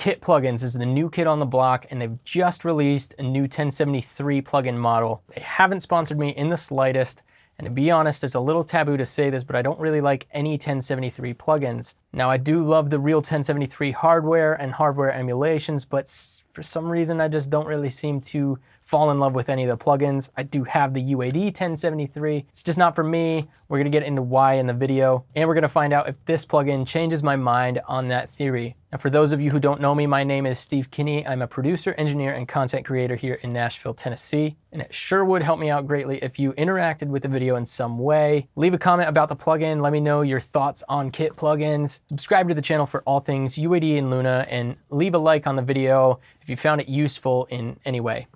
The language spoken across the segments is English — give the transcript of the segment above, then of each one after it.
Kit Plugins is the new kid on the block, and they've just released a new 1073 plugin model. They haven't sponsored me in the slightest, and to be honest, it's a little taboo to say this, but I don't really like any 1073 plugins. Now, I do love the real 1073 hardware and hardware emulations, but for some reason, I just don't really seem to fall in love with any of the plugins. I do have the UAD 1073. It's just not for me. We're gonna get into why in the video, and we're gonna find out if this plugin changes my mind on that theory. Now, for those of you who don't know me, my name is Steve Kinney. I'm a producer, engineer, and content creator here in Nashville, Tennessee. And it sure would help me out greatly if you interacted with the video in some way. Leave a comment about the plugin. Let me know your thoughts on Kit plugins. Subscribe to the channel for all things UAD and Luna, and leave a like on the video if you found it useful in any way.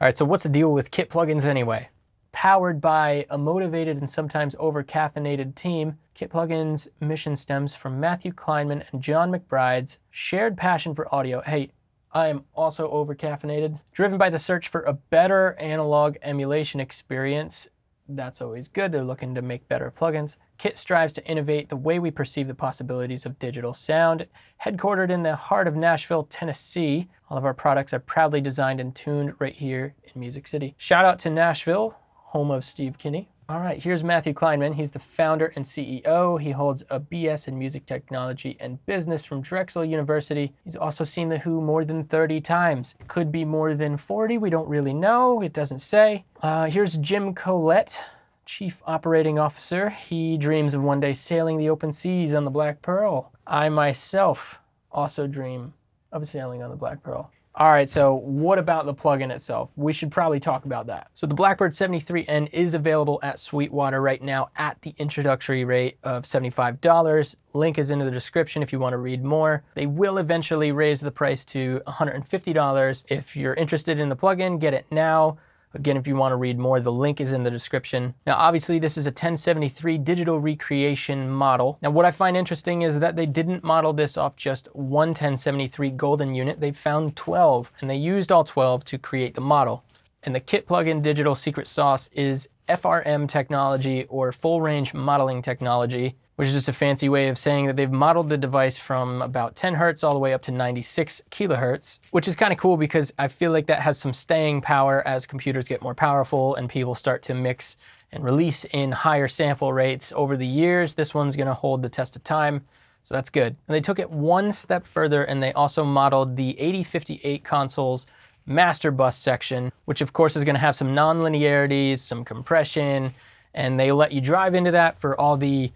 All right, so what's the deal with Kit plugins anyway? Powered by a motivated and sometimes over-caffeinated team, Kit Plugins' mission stems from Matthew Kleinman and John McBride's shared passion for audio. Hey, I am also over-caffeinated. Driven by the search for a better analog emulation experience. That's always good. They're looking to make better plugins. Kit strives to innovate the way we perceive the possibilities of digital sound. Headquartered in the heart of Nashville, Tennessee, all of our products are proudly designed and tuned right here in Music City. Shout out to Nashville, home of Steve Kinney. All right, here's Matthew Kleinman. He's the founder and CEO. He holds a BS in Music Technology and Business from Drexel University. He's also seen The Who more than 30 times. It could be more than 40, we don't really know. It doesn't say. Here's Jim Collette, Chief Operating Officer. He dreams of one day sailing the open seas on the Black Pearl. I myself also dream of sailing on the Black Pearl. All right, so what about the plugin itself? We should probably talk about that. So the Blackbird 73N is available at Sweetwater right now at the introductory rate of $75. Link is in the description if you want to read more. They will eventually raise the price to $150. If you're interested in the plugin, get it now. Again, if you want to read more, the link is in the description. Now, obviously, this is a 1073 digital recreation model. Now, what I find interesting is that they didn't model this off just one 1073 golden unit. They found 12, and they used all 12 to create the model. And the Kit plugin digital secret sauce is FRM technology, or full range modeling technology, which is just a fancy way of saying that they've modeled the device from about 10 hertz all the way up to 96 kilohertz, which is kind of cool because I feel like that has some staying power as computers get more powerful and people start to mix and release in higher sample rates over the years. This one's gonna hold the test of time, so that's good. And they took it one step further, and they also modeled the 8058 console's master bus section, which of course is gonna have some non-linearities, some compression, and they let you drive into that for all the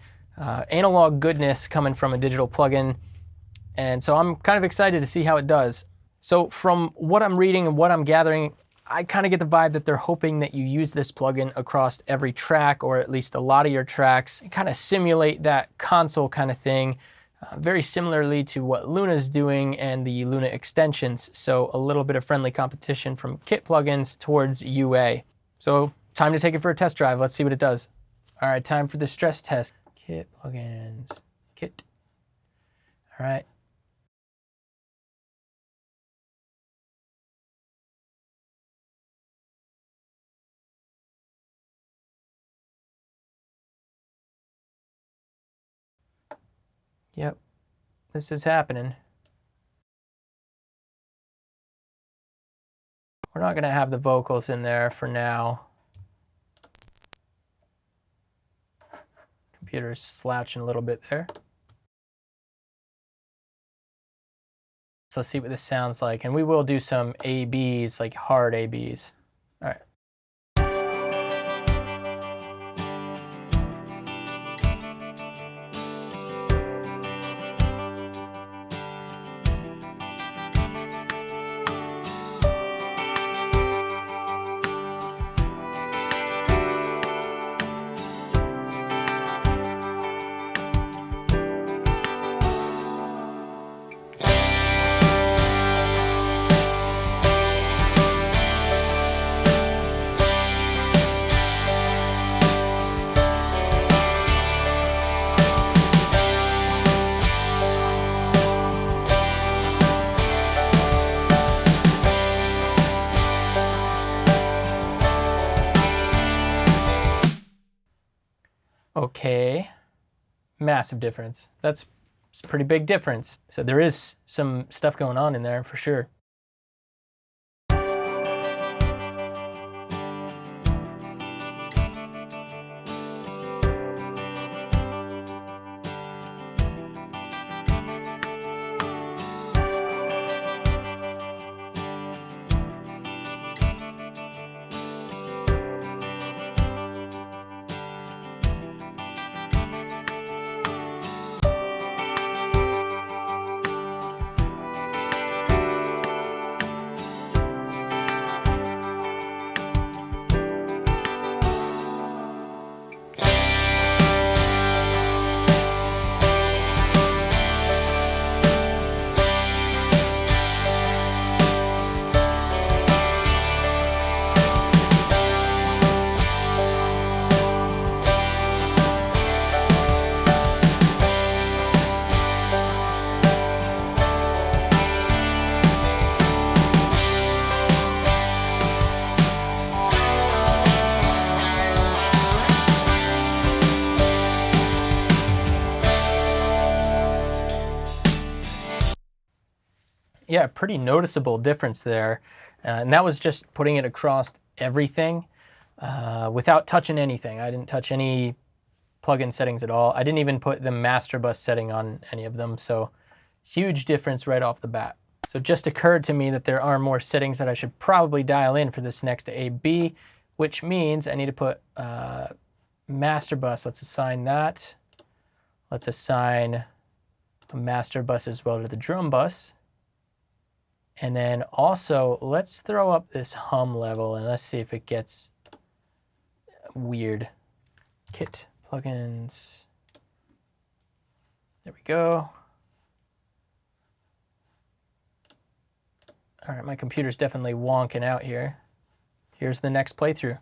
analog goodness coming from a digital plugin. And so I'm kind of excited to see how it does. So from what I'm reading and what I'm gathering, I kind of get the vibe that they're hoping that you use this plugin across every track, or at least a lot of your tracks, and kind of simulate that console kind of thing, very similarly to what Luna's doing and the Luna extensions. So a little bit of friendly competition from Kit plugins towards UA. So time to take it for a test drive. Let's see what it does. All right, time for the stress test. Kit plugins, Kit. All right. Yep, this is happening. We're not gonna have the vocals in there for now. Computer's slouching a little bit there. So let's see what this sounds like. And we will do some ABs, like hard ABs. All right. Okay, massive difference. That's It's a pretty big difference. So there is some stuff going on in there for sure. Yeah, pretty noticeable difference there. And that was just putting it across everything without touching anything. I didn't touch any plugin settings at all. I didn't even put the master bus setting on any of them. So huge difference right off the bat. So it just occurred to me that there are more settings that I should probably dial in for this next AB, which means I need to put master bus. Let's assign that. Let's assign a master bus as well to the drum bus. And then also, let's throw up this hum level and let's see if it gets weird. Kit plugins. There we go. All right, my computer's definitely wonking out here. Here's the next playthrough.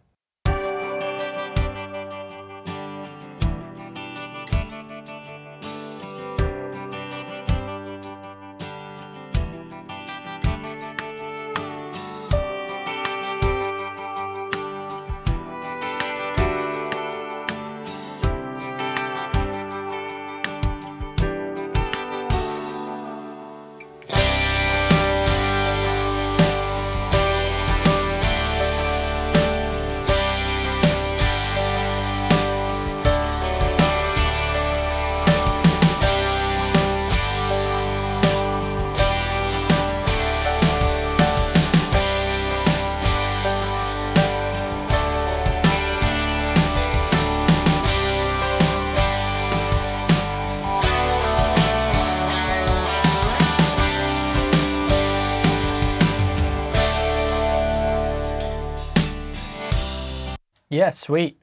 Yeah, sweet.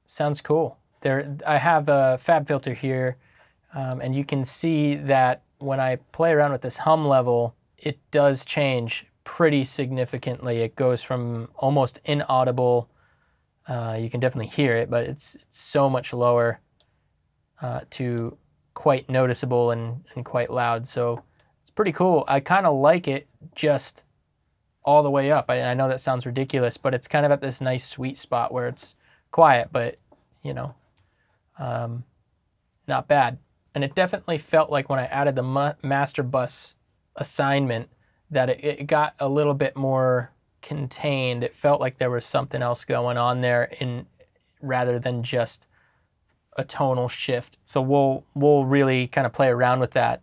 Sounds cool. I have a fab filter here, and you can see that when I play around with this hum level, it does change pretty significantly. It goes from almost inaudible, you can definitely hear it, but it's so much lower to quite noticeable and quite loud. So it's pretty cool. I kind of like it just all the way up. I know that sounds ridiculous, but it's kind of at this nice sweet spot where it's quiet, but you know, not bad. And it definitely felt like when I added the master bus assignment that it got a little bit more contained. It felt like there was something else going on there rather than just a tonal shift. So we'll really kind of play around with that.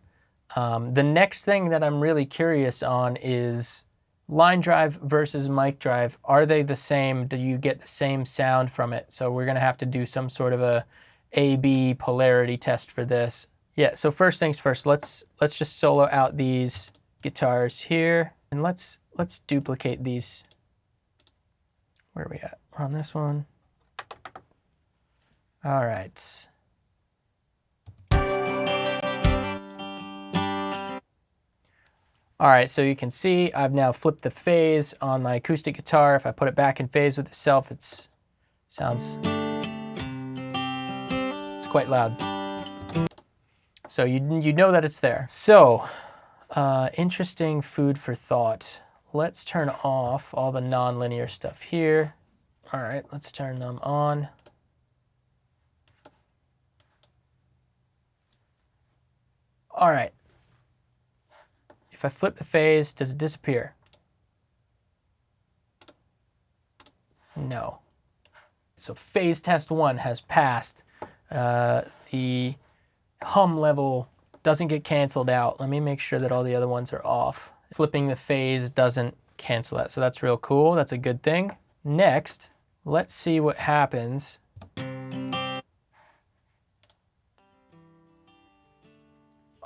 The next thing that I'm really curious on is line drive versus mic drive. Are they the same? Do you get the same sound from it? So we're gonna have to do some sort of a A/B polarity test for this. Yeah, so first things first, let's just solo out these guitars here, and let's duplicate these. Where are we at? We're on this one. All right. All right, so you can see I've now flipped the phase on my acoustic guitar. If I put it back in phase with itself, it's quite loud. So you know that it's there. So interesting food for thought. Let's turn off all the non-linear stuff here. All right, let's turn them on. All right. If I flip the phase, does it disappear? No. So phase test 1 has passed. The hum level doesn't get canceled out. Let me make sure that all the other ones are off. Flipping the phase doesn't cancel that, so that's real cool. That's a good thing. Next, let's see what happens.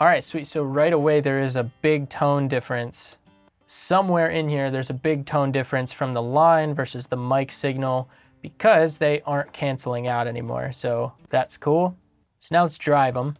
All right, sweet. So right away, there is a big tone difference. Somewhere in here, there's a big tone difference from the line versus the mic signal because they aren't canceling out anymore. So that's cool. So now let's drive them.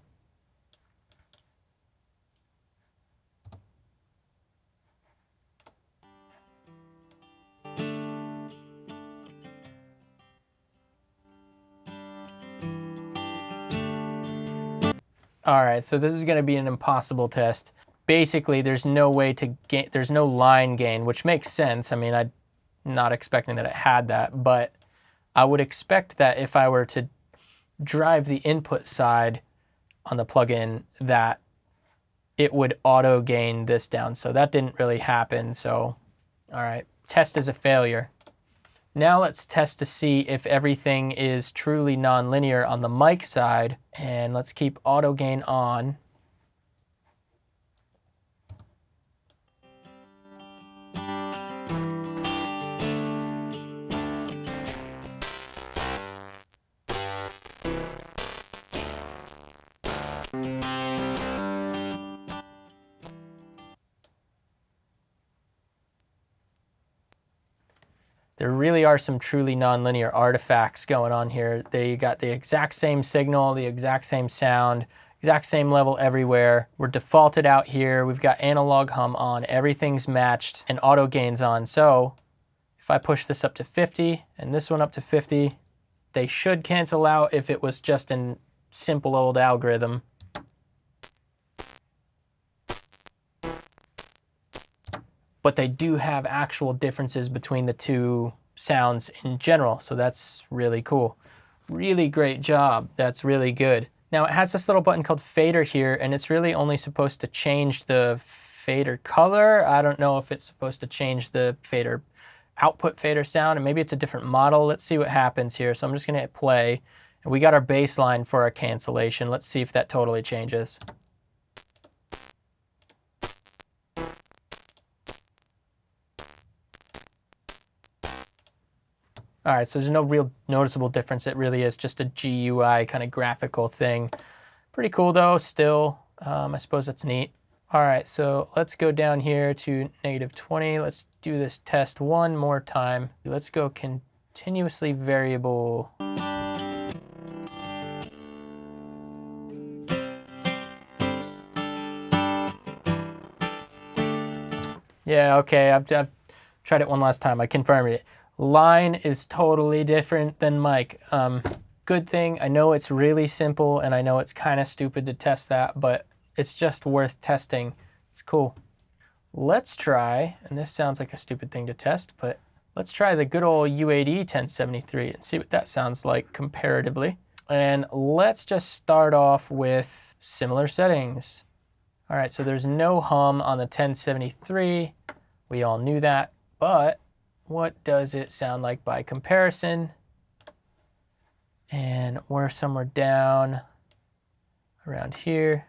All right, so this is gonna be an impossible test. Basically, there's no way to gain, there's no line gain, which makes sense. I mean, I'm not expecting that it had that, but I would expect that if I were to drive the input side on the plugin, that it would auto gain this down. So that didn't really happen. So, all right, test is a failure. Now let's test to see if everything is truly non-linear on the mic side, and let's keep auto gain on. There really are some truly nonlinear artifacts going on here. They got the exact same signal, the exact same sound, exact same level everywhere. We're defaulted out here. We've got analog hum on, everything's matched, and auto gain's on. So if I push this up to 50 and this one up to 50, they should cancel out if it was just a simple old algorithm. But they do have actual differences between the two sounds in general, so that's really cool. Really great job, that's really good. Now it has this little button called fader here, and it's really only supposed to change the fader color. I don't know if it's supposed to change the fader output fader sound, and maybe it's a different model. Let's see what happens here. So I'm just gonna hit play, and we got our baseline for our cancellation. Let's see if that totally changes. All right, so there's no real noticeable difference. It really is just a GUI kind of graphical thing. Pretty cool though, still. I suppose that's neat. All right, so let's go down here to -20. Let's do this test one more time. Let's go continuously variable. Yeah, okay, I've tried it one last time. I confirmed it. Line is totally different than mic. Good thing, I know it's really simple and I know it's kind of stupid to test that, but it's just worth testing. It's cool. Let's try, and this sounds like a stupid thing to test, but let's try the good old UAD 1073 and see what that sounds like comparatively. And let's just start off with similar settings. All right, so there's no hum on the 1073. We all knew that, but what does it sound like by comparison? And we're somewhere down around here.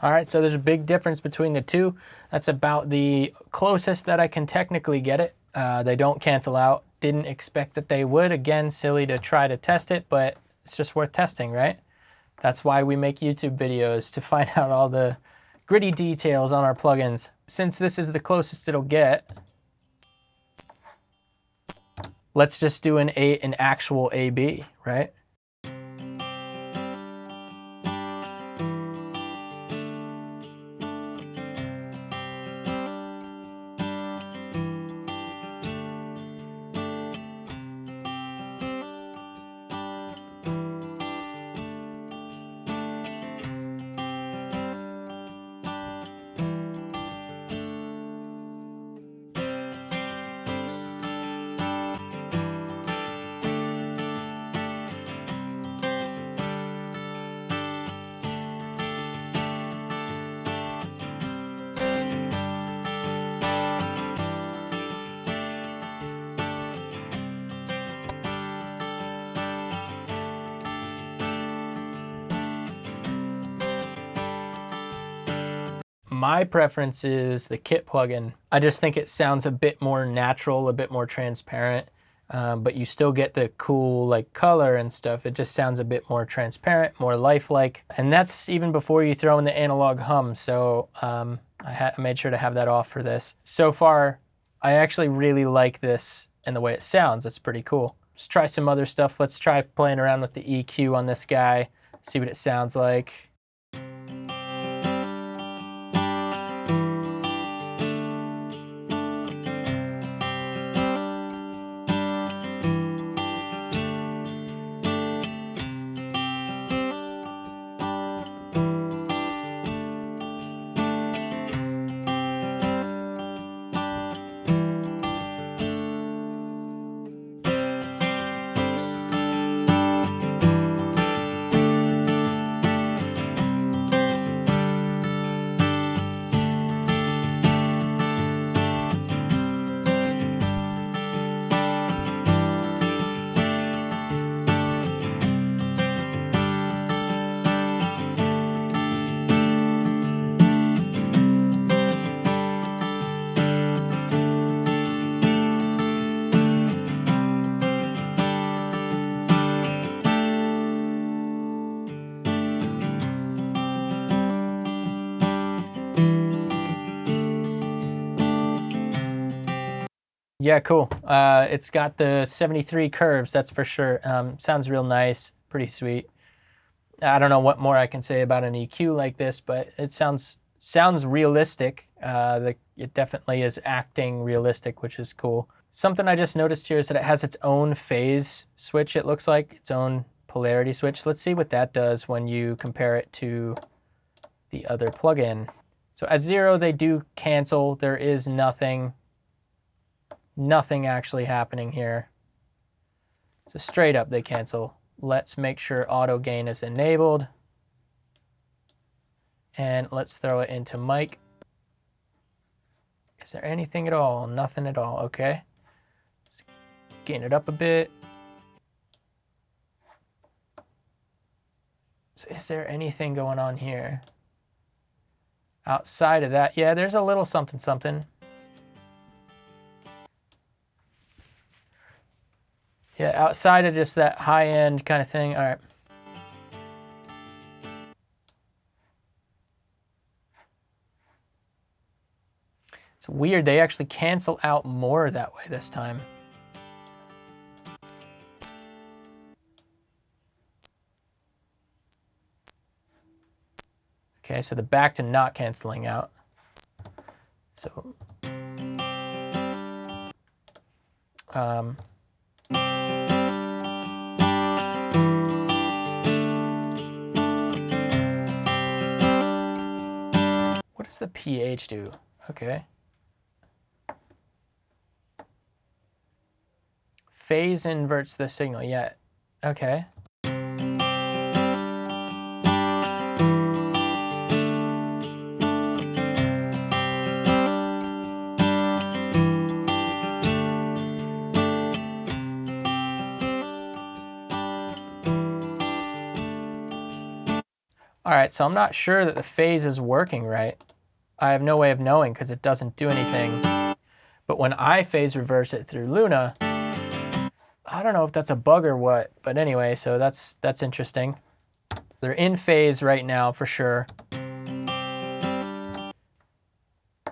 All right, so there's a big difference between the two. That's about the closest that I can technically get it. They don't cancel out. Didn't expect that they would. Again, silly to try to test it, but it's just worth testing, right? That's why we make YouTube videos, to find out all the gritty details on our plugins. Since this is the closest it'll get, let's just do an actual A/B, right? My preference is the Kit plugin. I just think it sounds a bit more natural, a bit more transparent, but you still get the cool like color and stuff. It just sounds a bit more transparent, more lifelike. And that's even before you throw in the analog hum. So I made sure to have that off for this. So far, I actually really like this and the way it sounds. It's pretty cool. Let's try some other stuff. Let's try playing around with the EQ on this guy, see what it sounds like. Yeah, cool. It's got the 73 curves, that's for sure. Sounds real nice, pretty sweet. I don't know what more I can say about an EQ like this, but it sounds realistic. It definitely is acting realistic, which is cool. Something I just noticed here is that it has its own phase switch, it looks like, its own polarity switch. Let's see what that does when you compare it to the other plugin. So at 0, they do cancel. There is nothing actually happening here. So straight up they cancel. Let's make sure auto gain is enabled. And let's throw it into mic. Is there anything at all? Nothing at all, okay. Let's gain it up a bit. So is there anything going on here? Outside of that, yeah, there's a little something something. Yeah, outside of just that high-end kind of thing. All right. It's weird, they actually cancel out more that way this time. Okay, so the back to not canceling out. So, what does the pH do? Okay. Phase inverts the signal, yeah, okay. All right, so I'm not sure that the phase is working right. I have no way of knowing because it doesn't do anything. But when I phase reverse it through Luna, I don't know if that's a bug or what, but anyway, so that's interesting. They're in phase right now for sure.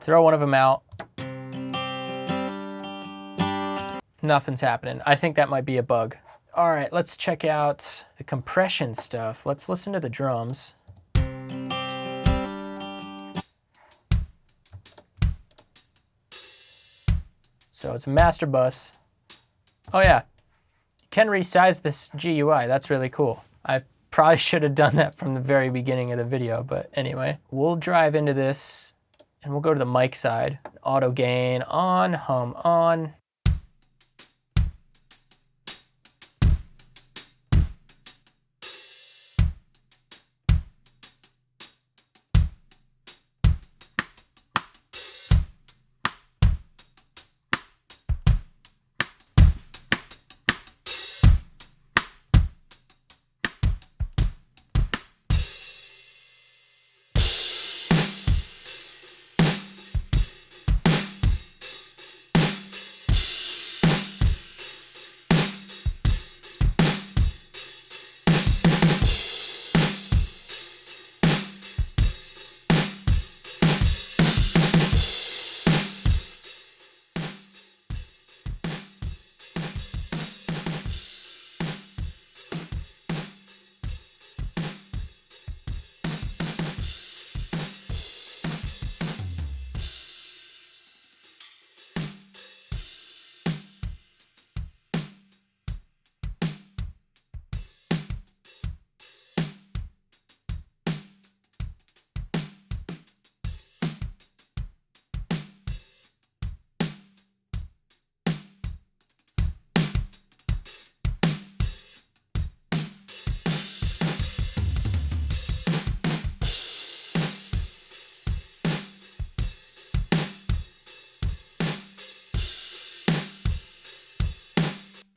Throw one of them out. Nothing's happening. I think that might be a bug. All right, let's check out the compression stuff. Let's listen to the drums. So it's a master bus. Oh yeah, you can resize this GUI. That's really cool. I probably should have done that from the very beginning of the video, but anyway. We'll drive into this and we'll go to the mic side. Auto gain on, hum on.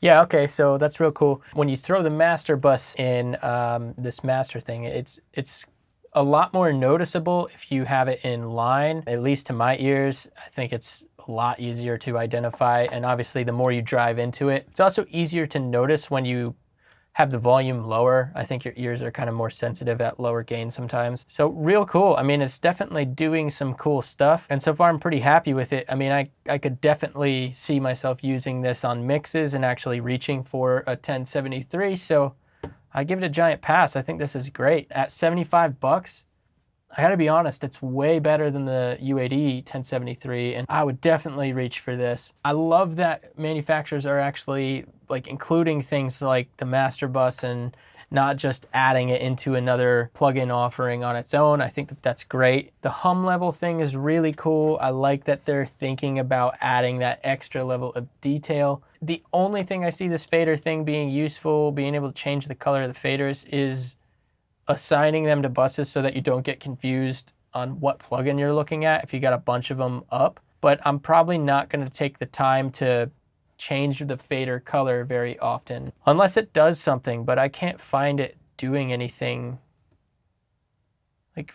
Yeah, okay, so that's real cool. When you throw the master bus in this master thing, it's a lot more noticeable if you have it in line. At least to my ears, I think it's a lot easier to identify, and obviously the more you drive into it, it's also easier to notice when you have the volume lower. I think your ears are kind of more sensitive at lower gain sometimes. So real cool. I mean, it's definitely doing some cool stuff. And so far I'm pretty happy with it. I mean, I could definitely see myself using this on mixes and actually reaching for a 1073. So I give it a giant pass. I think this is great. At 75 bucks, I gotta be honest, it's way better than the UAD 1073, and I would definitely reach for this. I love that manufacturers are actually like including things like the master bus and not just adding it into another plugin offering on its own. I think that that's great. The hum level thing is really cool. I like that they're thinking about adding that extra level of detail. The only thing I see this fader thing being useful, being able to change the color of the faders, is assigning them to buses so that you don't get confused on what plugin you're looking at if you got a bunch of them up. But I'm probably not going to take the time to change the fader color very often, unless it does something, but I can't find it doing anything like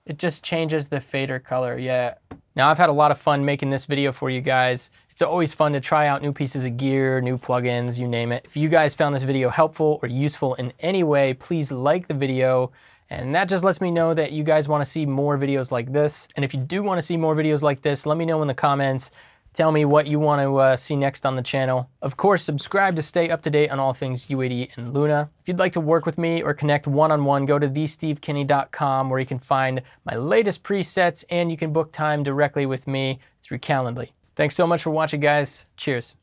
it just changes the fader color. Yeah. Now I've had a lot of fun making this video for you guys. It's always fun to try out new pieces of gear, new plugins, you name it. If you guys found this video helpful or useful in any way, please like the video. And that just lets me know that you guys want to see more videos like this. And if you do want to see more videos like this, let me know in the comments. Tell me what you want to see next on the channel. Of course, subscribe to stay up to date on all things UAD and Luna. If you'd like to work with me or connect one-on-one, go to thestevekinney.com where you can find my latest presets and you can book time directly with me through Calendly. Thanks so much for watching, guys. Cheers.